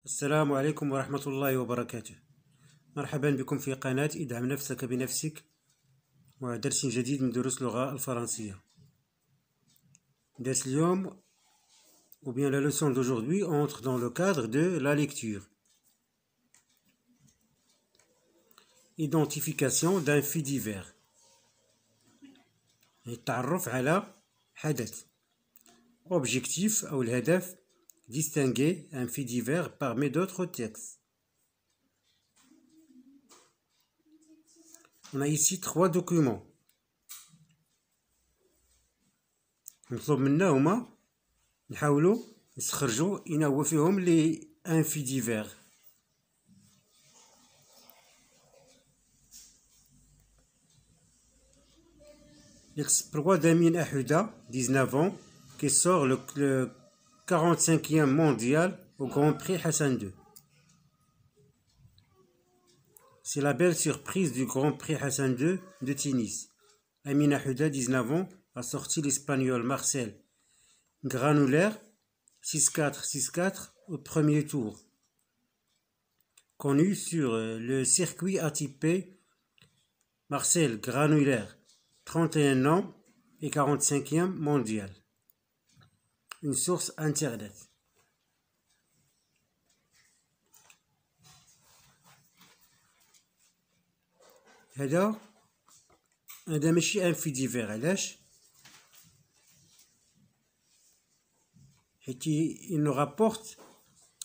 السلام عليكم ورحمة الله وبركاته. مرحبا بكم في قناة ادعم نفسك بنفسك ودرس جديد من دروس اللغة الفرنسية. درس اليوم ou bien la leçon d'aujourd'hui entre dans le cadre de la lecture. Identification d'un fait divers. التعرف على حدث. Objectif أو الهدف distinguer un fait divers parmi d'autres textes. On a ici 3 documents. نطلب منا هما نحاولوا نستخرجوا إن هو فيهم لي ان في ديفير. L'exploit d'Amin Ahouda, 19 ans, qui sort le 45e mondial au Grand Prix Hassan II. C'est la belle surprise du Grand Prix Hassan II de Tunis. Amin Ahouda, 19 ans, a sorti l'Espagnol Marcel Granollers 6-4, 6-4 au premier tour. Connu sur le circuit ATP, Marcel Granollers, 31 ans et 45e mondial. Une source internet. هذا ماشي ان في ديفير. علاش؟ حيت il nous rapporte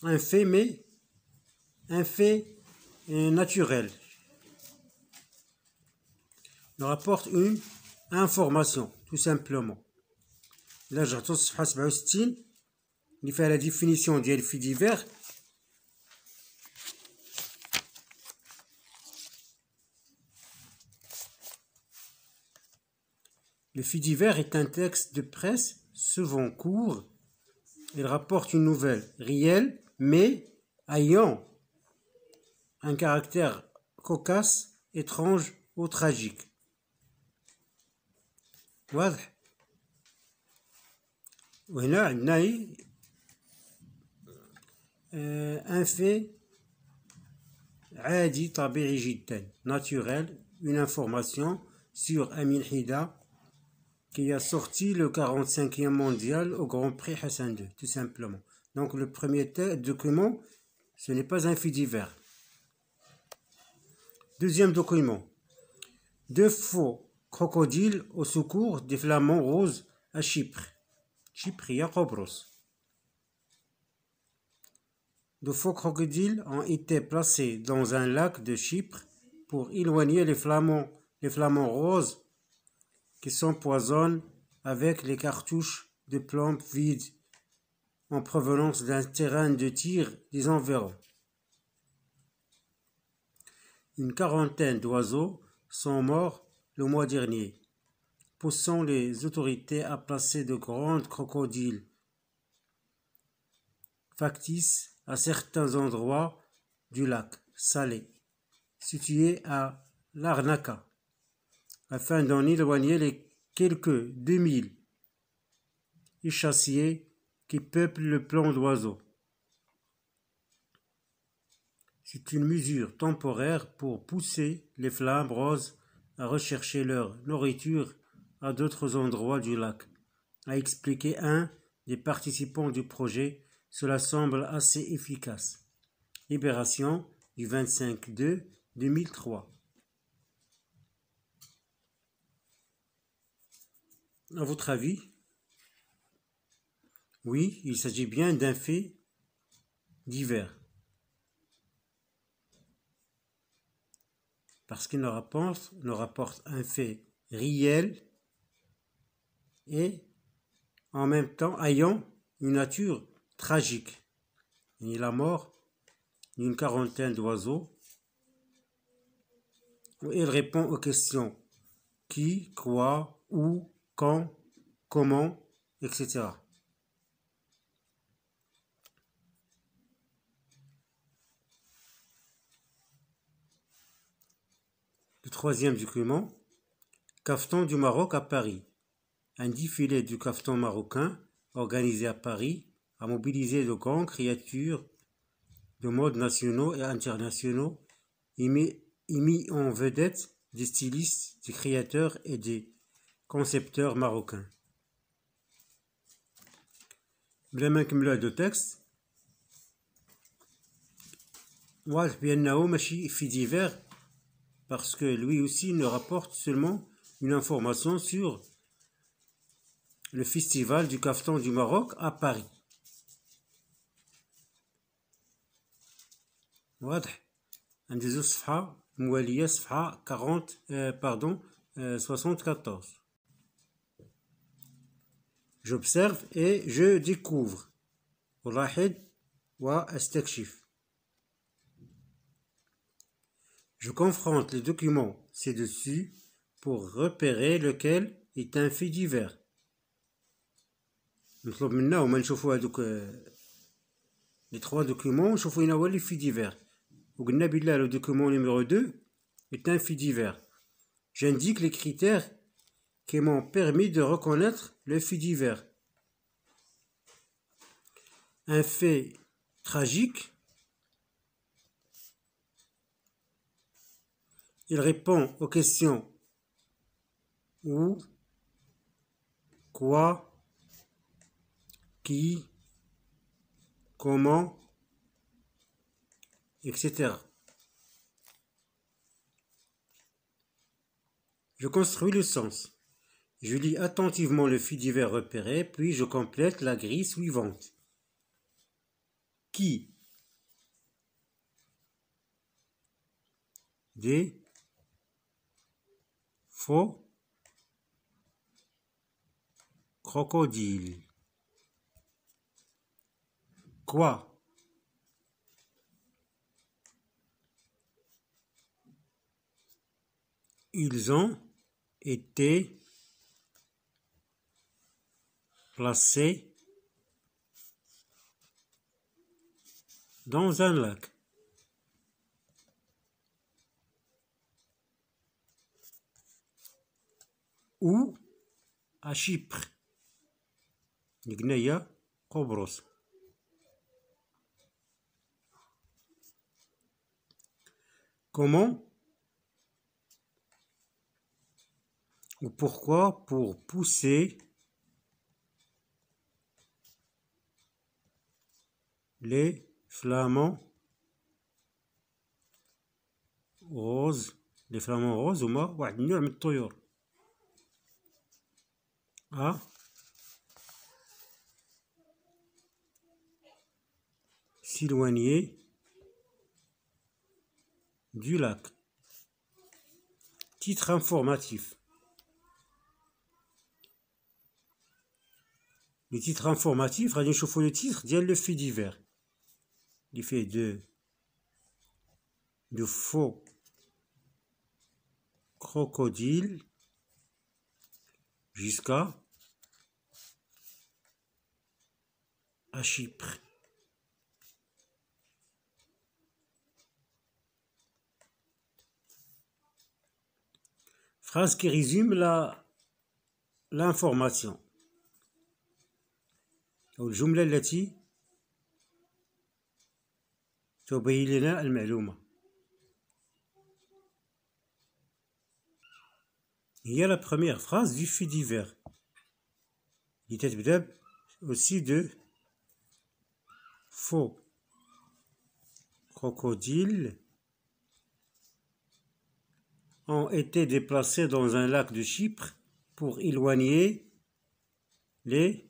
un fait, mais un fait naturel. Il nous rapporte une information, tout simplement. Là, je retourne sur الصفحة 67 اللي فيها la définition ديال في divers. Le fait divers est un texte de presse souvent court. Il rapporte une nouvelle réelle, mais ayant un caractère cocasse, étrange ou tragique. واضح؟ وهنا عندنا un fait عادي طبيعي جدا, naturel, une information sur Amin Ahouda qui a sorti le 45e mondial au Grand Prix Hassan II, tout simplement. Donc le premier document, ce n'est pas un fait divers. Deuxième document. 2 faux crocodiles au secours des flamants roses à Chypre. Chypre, il y a Kobros. 2 faux crocodiles ont été placés dans un lac de Chypre pour éloigner les flamants roses qui s'empoisonnent avec les cartouches de plomb vides en provenance d'un terrain de tir des environs. Une quarantaine d'oiseaux sont morts le mois dernier, poussant les autorités à placer de grands crocodiles factices à certains endroits du lac Salé, situé à Larnaca, afin d'en éloigner les quelques 2000 échassiers qui peuplent le plan d'oiseaux. C'est une mesure temporaire pour pousser les flammes roses à rechercher leur nourriture à d'autres endroits du lac, a expliqué un des participants du projet. Cela semble assez efficace. Libération du 25/2/2003. À votre avis? Oui, il s'agit bien d'un fait divers. Parce qu'il nous rapporte un fait réel et en même temps ayant une nature tragique. Et la mort d'une quarantaine d'oiseaux. Il répond aux questions qui, quoi, où, quand, comment, etc. Le troisième document, Caftan du Maroc à Paris. Un défilé du caftan marocain organisé à Paris a mobilisé de grandes créatures de mode nationaux et internationaux et mis en vedette des stylistes, des créateurs et des concepteurs marocains. بلا ما نكملو هادو تكست واضح بأنه ماشي في divers parce que lui aussi ne rapporte seulement une information sur le festival du caftan du Maroc à Paris. واضح عندي زوج صفحة موالية صفحة 74. J'observe et je découvre. ألاحظ وأستكشف. Je confronte les documents ci-dessus pour repérer lequel est un fait divers. نطلب منا هما نشوفوا هادوك les trois documents نشوفوا هنا هو les faits divers. وقلنا بالله le document numéro 2 est un fait divers. J'indique les critères qui m'ont permis de reconnaître le fait divers. Un fait tragique. Il répond aux questions où, quoi, qui, comment, etc. Je construis le sens. Je lis attentivement le fait divers repéré, puis je complète la grille suivante. Qui? Des faux crocodiles. Quoi? Ils ont été placés dans un lac. Ou à Chypre. Gnaya Kobros. Comment ou pourquoi? Pour pousser les flamants roses. Les flamants roses هما واحد النوع من الطيور s'éloigner du lac. Titre informatif. Le titre informatif, غادي نشوفو le titre ديال le fait divers. Il fait de faux crocodiles jusqu'à Chypre. Phrase qui résume l'information. أو الجملة التي تبين لنا المعلومة. هي la première phrase du fait divers. اللي تتبدا aussi de faux crocodiles ont été déplacés dans un lac de Chypre pour éloigner les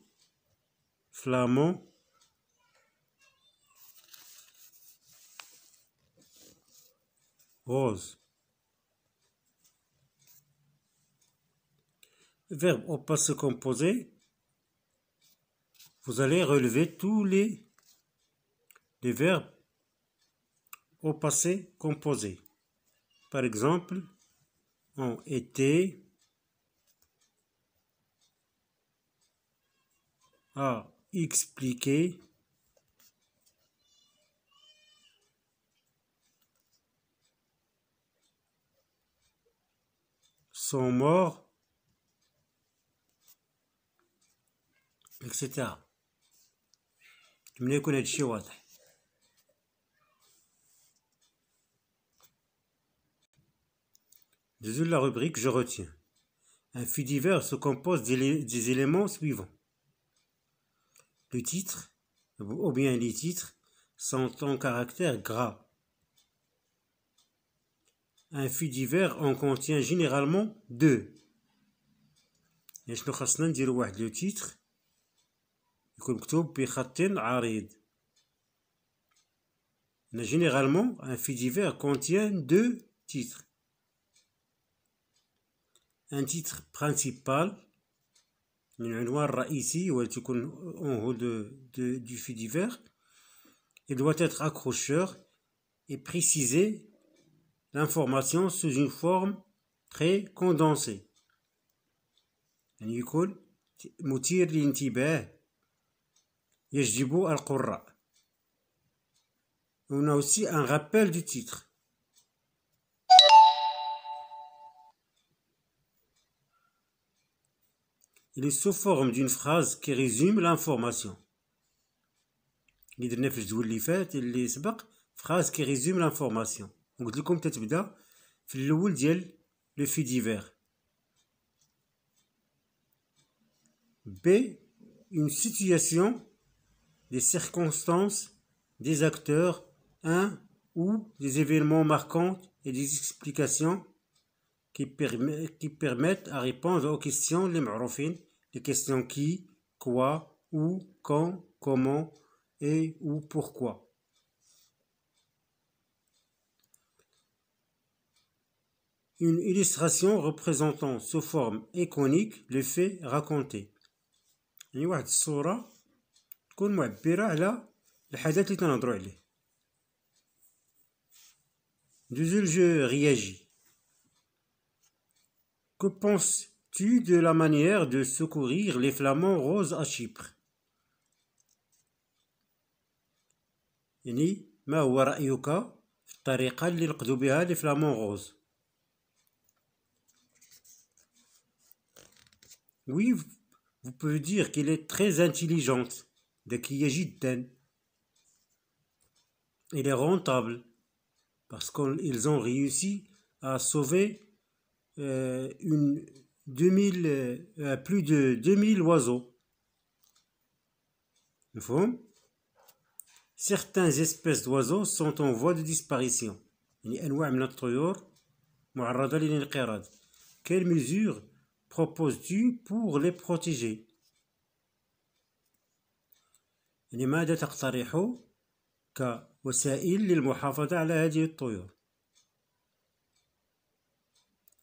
flamants roses. Verbe au passé composé, vous allez relever tous les verbes au passé composé. Par exemple, ont été, a expliqué, sont morts, etc. أتمنى يكون هادشي واضح. Deuxième la rubrique je retiens. Un fait divers se compose des éléments suivants. Le titre, ou bien les titres, sont en caractère gras. Un fait divers en contient généralement deux. Et شنو خاصنا نديرو واحد لو تيتر يكون مكتوب بخط عريض. Généralement, un fait divers contient deux titres. Un titre principal, العنوان الرئيسي والتكون en haut du fait divers, il doit être accrocheur et préciser l'information sous une forme très condensée. يعني يكون مثير للانتباه يجذب القراء. On a aussi un rappel du titre. Il est sous forme d'une phrase qui résume l'information. اللي درنا في الجدول اللي فات اللي سبق phrase qui résume l'information. قلت لكم تتبدا في الاول ديال لو في ديفير. B. Une situation, des circonstances, des acteurs, un ou des événements marquants et des explications qui permettent à répondre aux questions les معروفين, les questions qui, quoi, où, quand, comment et ou pourquoi. Une illustration représentant sous forme iconique le fait raconté. يعني واحد الصورة تكون معبرة على الحدث اللي تنهضرو عليه. Deuxième jeu réagit. Que penses-tu de la manière de secourir les flamants roses à Chypre? يعني ما هو رأيك في الطريقة اللي نقضوا بها les flamants roses? Oui, vous pouvez dire qu'elle est très intelligente, ذكية جدا. Elle est rentable parce qu'ils ont réussi à sauver plus de 2000 oiseaux. Certaines espèces d'oiseaux sont en voie de disparition. يعني أنواع من الطيور معرضة للانقراض. Quelles mesures proposes-tu pour les protéger? يعني ماذا تقترح كوسائل للمحافظة على هذه الطيور؟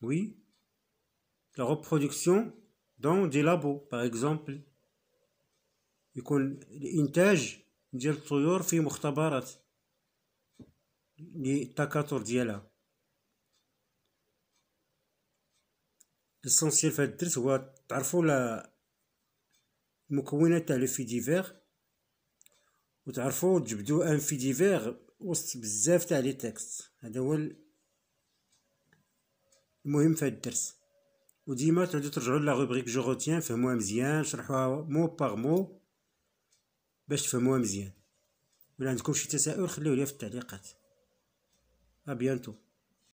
Oui, la reproduction dans des labos par exemple. يكون الإنتاج ديال الطيور في مختبرات للتكاثر ديالها. الاسونسيال في هاد الدرس هو تعرفوا المكونات تاع لو في ديفير وتعرفوا تجبدوا ان في ديفير وسط بزاف تاع لي تكست. هذا هو المهم في هاد الدرس. وديما تعودوا ترجعوا لا روبريك جو روتيان فهموها مزيان شرحوها مو باغ مو باش تفهموها مزيان. ولا عندكم شي تساؤل خليوه لي في التعليقات. ابيانتو.